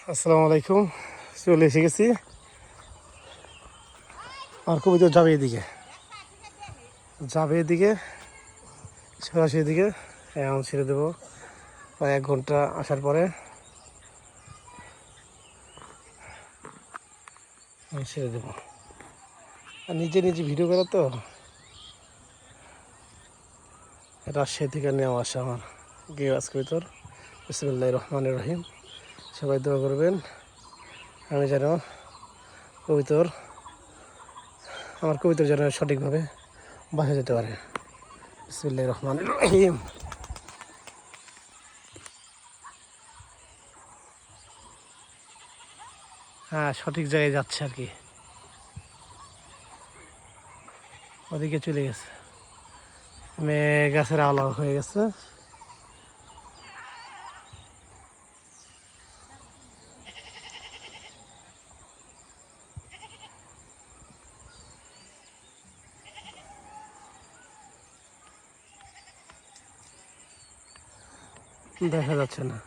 আসসালামু আলাইকুম। চলে এসে গেছি। আর কবিতা যাবে এদিকে সরাসরি এদিকে। এখন ছেড়ে দেবো প্রায় 1 ঘন্টা আসার পরে আমি ছেড়ে দেবো। আর নিজে নিজে ভিডিও করা তো, রাজশাহী থেকে নেওয়া আসা আমার গেওয়াজ কবিতর। বিসমিল্লাহির রহমানির রহিম। সবাই দোয়া করবেন আমি যেন আমার কবিতর যেন সঠিকভাবে বাসা যেতে পারে। বিসমিল্লাহির রহমানির রহিম। হ্যাঁ, সঠিক জায়গায় যাচ্ছে আর কি। ওদিকে চলে গেছে, গাছের আলো হয়ে গেছে। দেখা যাচ্ছে না।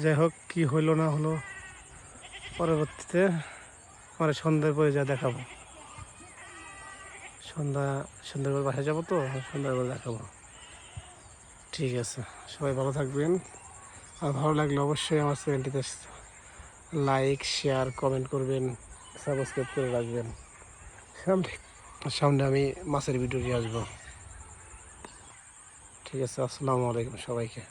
যাই হোক, কি হইলো না হলো পরবর্তীতে মানে সন্ধ্যার পরে যা দেখাবো। সন্ধ্যার পর বাসায় যাবো তো, সন্ধ্যার পর দেখাবো। ঠিক আছে, সবাই ভালো থাকবেন। আর ভালো লাগলে অবশ্যই আমার চ্যানেলটিতে লাইক, শেয়ার, কমেন্ট করবেন, সাবস্ক্রাইব করে রাখবেন। সামনে সামনে আমি মাছের ভিডিও নিয়ে আসবো। ঠিক আছে, আসসালামু আলাইকুম সবাইকে।